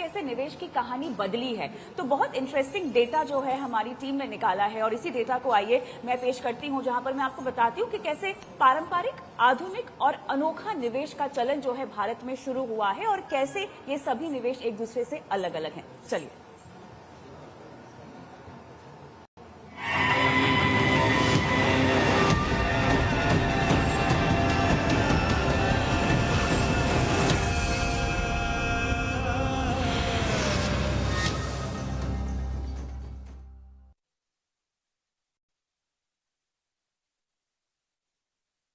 कैसे निवेश की कहानी बदली है। तो बहुत इंटरेस्टिंग डेटा जो है हमारी टीम ने निकाला है और इसी डेटा को आइए मैं पेश करती हूं, जहां पर मैं आपको बताती हूं कि कैसे पारंपरिक, आधुनिक और अनोखा निवेश का चलन जो है भारत में शुरू हुआ है और कैसे ये सभी निवेश एक दूसरे से अलग अलग हैं।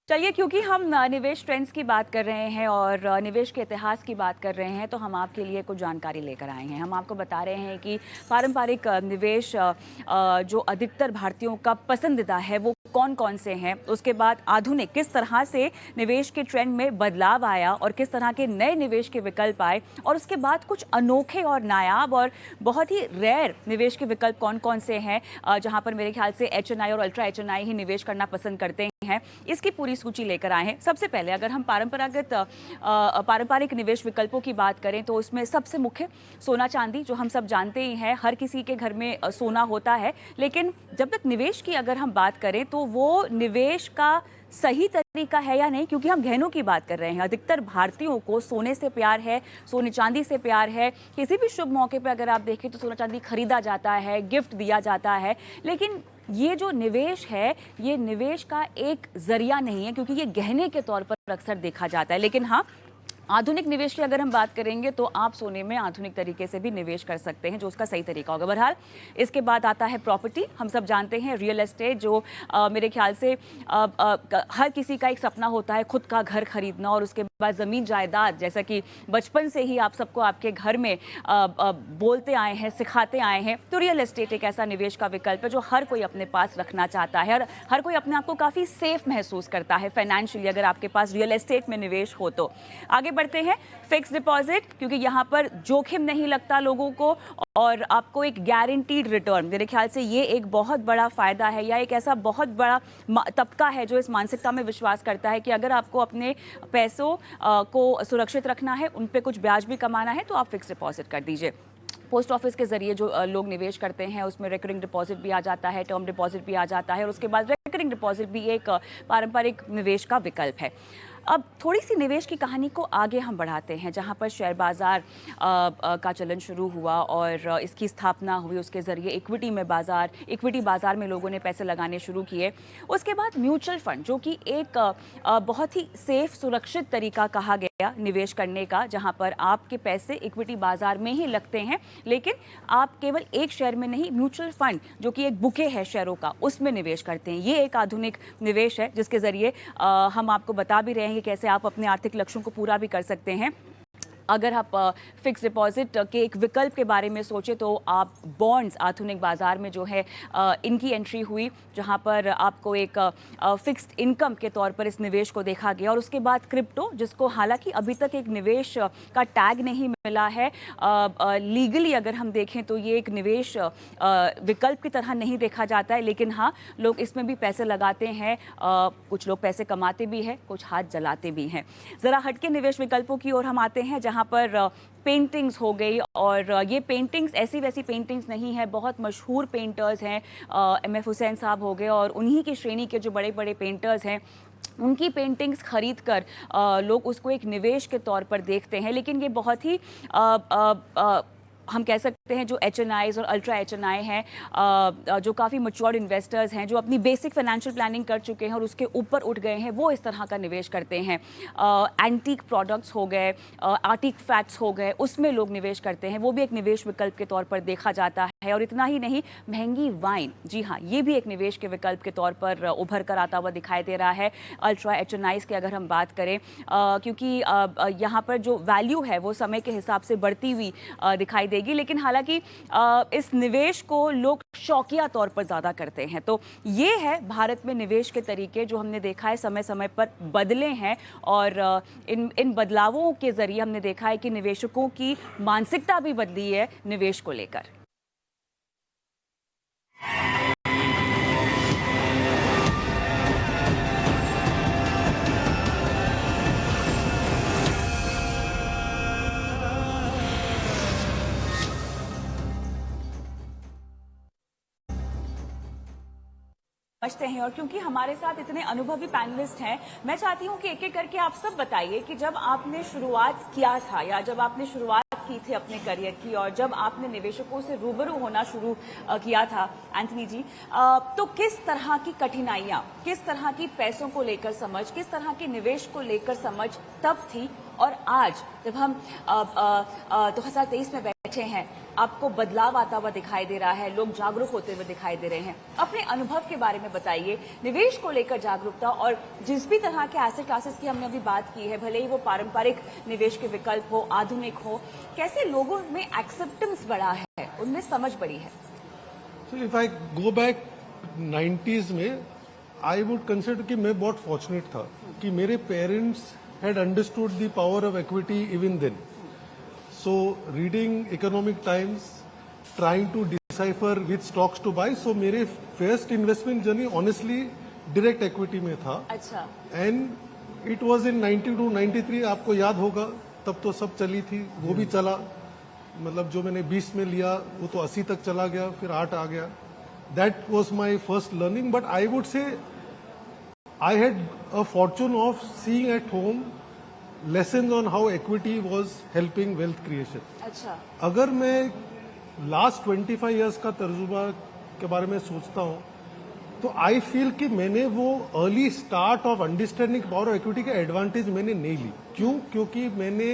चलिए क्योंकि हम निवेश ट्रेंड्स की बात कर रहे हैं और निवेश के इतिहास की बात कर रहे हैं, तो हम आपके लिए कुछ जानकारी लेकर आए हैं। हम आपको बता रहे हैं कि पारंपरिक निवेश जो अधिकतर भारतीयों का पसंदीदा है वो कौन कौन से हैं। उसके बाद आधुनिक, किस तरह से निवेश के ट्रेंड में बदलाव आया और किस तरह के नए निवेश के विकल्प आए, और उसके बाद कुछ अनोखे और नायाब और बहुत ही रेयर निवेश के विकल्प कौन कौन से हैं, जहां पर मेरे ख्याल से HNI और अल्ट्रा HNI ही निवेश करना पसंद करते हैं। इसकी पूरी सूची लेकर आए हैं। सबसे पहले अगर हम पारंपरिक निवेश विकल्पों की बात करें तो उसमें सबसे मुख्य सोना चांदी, जो हम सब जानते ही हैं, हर किसी के घर में सोना होता है। लेकिन जब तक निवेश की अगर हम बात करें तो वो निवेश का सही तरीका है या नहीं, क्योंकि हम गहनों की बात कर रहे हैं। अधिकतर भारतीयों को सोने से प्यार है, सोने चांदी से प्यार है। किसी भी शुभ मौके पर अगर आप देखें तो सोना चांदी खरीदा जाता है, गिफ्ट दिया जाता है। लेकिन ये जो निवेश है, ये निवेश का एक जरिया नहीं है, क्योंकि ये गहने के तौर पर अक्सर देखा जाता है। लेकिन हाँ, आधुनिक निवेश की अगर हम बात करेंगे तो आप सोने में आधुनिक तरीके से भी निवेश कर सकते हैं, जो उसका सही तरीका होगा। बहरहाल इसके बाद आता है प्रॉपर्टी। हम सब जानते हैं रियल एस्टेट, जो मेरे ख्याल से हर किसी का एक सपना होता है खुद का घर खरीदना, और उसके बाद ज़मीन जायदाद, जैसा कि बचपन से ही आप सबको आपके घर में बोलते आए हैं, सिखाते आए हैं। तो रियल एस्टेट एक ऐसा निवेश का विकल्प है जो हर कोई अपने पास रखना चाहता है और हर कोई अपने आप को काफ़ी सेफ महसूस करता है फाइनेंशियली, अगर आपके पास रियल एस्टेट में निवेश हो तो। आगे बढ़ते हैं, फिक्स डिपॉजिट, क्योंकि यहाँ पर जोखिम नहीं लगता लोगों को और आपको एक गारंटीड रिटर्न। मेरे ख्याल से ये एक बहुत बड़ा फायदा है, या एक ऐसा बहुत बड़ा तबका है जो इस मानसिकता में विश्वास करता है कि अगर आपको अपने पैसों को सुरक्षित रखना है, उन पे कुछ ब्याज भी कमाना है, तो आप फिक्स डिपॉजिट कर दीजिए। पोस्ट ऑफिस के जरिए जो लोग निवेश करते हैं उसमें रिकरिंग डिपॉजिट भी आ जाता है, टर्म डिपॉजिट भी आ जाता है, और उसके बाद रिकरिंग डिपॉजिट भी एक पारंपरिक निवेश का विकल्प है। अब थोड़ी सी निवेश की कहानी को आगे हम बढ़ाते हैं, जहां पर शेयर बाज़ार का चलन शुरू हुआ और इसकी स्थापना हुई। उसके ज़रिए इक्विटी बाज़ार में लोगों ने पैसे लगाने शुरू किए। उसके बाद म्यूचुअल फंड, जो कि एक बहुत ही सेफ, सुरक्षित तरीका कहा गया निवेश करने का, जहां पर आपके पैसे इक्विटी बाज़ार में ही लगते हैं, लेकिन आप केवल एक शेयर में नहीं, म्यूचुअल फंड जो कि एक बुके है शेयरों का, उसमें निवेश करते हैं। ये एक आधुनिक निवेश है जिसके ज़रिए हम आपको बता भी रहे हैं कि कैसे आप अपने आर्थिक लक्ष्यों को पूरा भी कर सकते हैं। अगर आप फिक्स डिपॉजिट के एक विकल्प के बारे में सोचें तो आप बॉन्ड्स, आधुनिक बाज़ार में जो है इनकी एंट्री हुई, जहां पर आपको एक फिक्स्ड इनकम के तौर पर इस निवेश को देखा गया। और उसके बाद क्रिप्टो, जिसको हालांकि अभी तक एक निवेश का टैग नहीं मिला है, लीगली अगर हम देखें तो ये एक निवेश विकल्प की तरह नहीं देखा जाता है, लेकिन हाँ, लोग इसमें भी पैसे लगाते हैं। कुछ लोग पैसे कमाते भी हैं, कुछ हाथ जलाते भी हैं। ज़रा हटके निवेश विकल्पों की ओर हम आते हैं, जहाँ पर पेंटिंग्स हो गई, और ये पेंटिंग्स ऐसी वैसी पेंटिंग्स नहीं है। बहुत मशहूर पेंटर्स हैं, MF हुसैन साहब हो गए, और उन्हीं की श्रेणी के जो बड़े बड़े पेंटर्स हैं, उनकी पेंटिंग्स खरीद कर लोग उसको एक निवेश के तौर पर देखते हैं। लेकिन ये बहुत ही हम कह सकते हैं जो HNIs और अल्ट्रा HNI हैं, जो काफ़ी मैच्योर्ड इन्वेस्टर्स हैं, जो अपनी बेसिक फाइनेंशियल प्लानिंग कर चुके हैं और उसके ऊपर उठ गए हैं, वो इस तरह का निवेश करते हैं। एंटीक प्रोडक्ट्स हो गए, आर्टिफैक्ट्स हो गए, उसमें लोग निवेश करते हैं, वो भी एक निवेश विकल्प के तौर पर देखा जाता है। और इतना ही नहीं, महंगी वाइन, जी हाँ, ये भी एक निवेश के विकल्प के तौर पर उभर कर आता हुआ दिखाई दे रहा है अल्ट्रा HNIs की अगर हम बात करें, क्योंकि यहाँ पर जो वैल्यू है वो समय के हिसाब से बढ़ती हुई दिखाई देगी। लेकिन हालांकि इस निवेश को लोग शौकिया तौर पर ज़्यादा करते हैं। तो ये है भारत में निवेश के तरीके, जो हमने देखा है समय समय पर बदले हैं, और इन बदलावों के ज़रिए हमने देखा है कि निवेशकों की मानसिकता भी बदली है निवेश को लेकर। समझते हैं और क्योंकि हमारे साथ इतने अनुभवी पैनलिस्ट हैं, मैं चाहती हूं कि एक एक करके आप सब बताइए कि जब आपने शुरुआत किया था या जब आपने शुरुआत की थी अपने करियर की और जब आपने निवेशकों से रूबरू होना शुरू किया था एंथनी जी, तो किस तरह की कठिनाइयां, किस तरह की पैसों को लेकर समझ, किस तरह के निवेश को लेकर समझ तब थी और आज जब हम 2023 में बैठे हैं, आपको बदलाव आता हुआ दिखाई दे रहा है, लोग जागरूक होते हुए दिखाई दे रहे हैं। अपने अनुभव के बारे में बताइए, निवेश को लेकर जागरूकता और जिस भी तरह के एसेट क्लासेस की हमने अभी बात की है, भले ही वो पारंपरिक निवेश के विकल्प हो, आधुनिक हो, कैसे लोगों में एक्सेप्टेंस बढ़ा है, उनमें समझ बढ़ी है? So if I go back 90s में, I would consider कि मैं बहुत fortunate था कि मेरे parents had understood the power of equity even then. So reading economic times, trying to decipher which stocks to buy. So मेरे first investment journey honestly direct equity में था. अच्छा। And it was in 92, 93, आपको याद होगा, तब तो सब चली थी, वो भी चला, मतलब जो मैंने 20 में लिया वो तो 80 तक चला गया, फिर 8 आ गया. That was my first learning, but I would say I had a fortune of seeing at home lessons on how equity was helping wealth creation. अच्छा। अगर मैं लास्ट 25 इयर्स का तजुर्बा के बारे में सोचता हूँ तो आई फील कि मैंने वो early start of understanding power of equity का एडवांटेज मैंने नहीं ली. क्यों? क्योंकि मैंने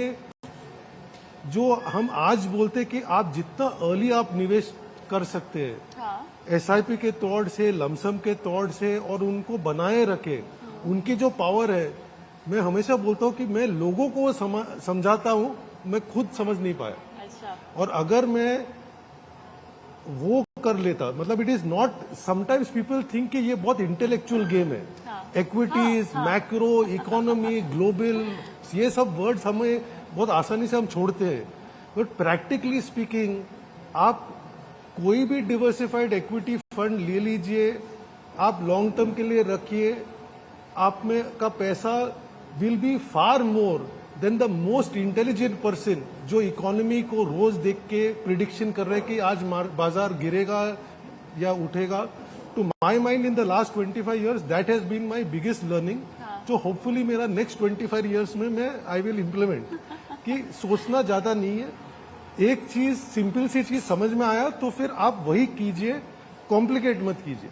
जो हम आज बोलते कि आप जितना अर्ली आप निवेश कर सकते हैं, हाँ। एसआईपी के तौर से, लमसम के तौर से, और उनको बनाए रखे, उनकी जो पावर है, मैं हमेशा बोलता हूँ कि मैं लोगों को समझाता हूँ, मैं खुद समझ नहीं पाया. अच्छा। और अगर मैं वो कर लेता, मतलब it is not, sometimes people think कि ये बहुत इंटेलेक्चुअल गेम है. इक्विटीज, मैक्रो इकोनॉमी, ग्लोबल, ये सब वर्ड्स हमें बहुत आसानी से हम छोड़ते हैं. बट प्रैक्टिकली स्पीकिंग, आप कोई भी डिवर्सिफाइड इक्विटी फंड ले लीजिए, आप लॉन्ग टर्म के लिए रखिए, आप में का पैसा will be far more than the most intelligent person जो इकोनॉमी को रोज देख के प्रिडिक्शन कर रहे हैं कि आज बाजार गिरेगा या उठेगा. To my mind in the last 25 years that has been my biggest learning, जो होपफुली मेरा नेक्स्ट 25 इयर्स में मैं आई विल इम्प्लीमेंट. कि सोचना ज्यादा नहीं है, एक चीज सिंपल सी चीज समझ में आया तो फिर आप वही कीजिए, कॉम्प्लिकेट मत कीजिए.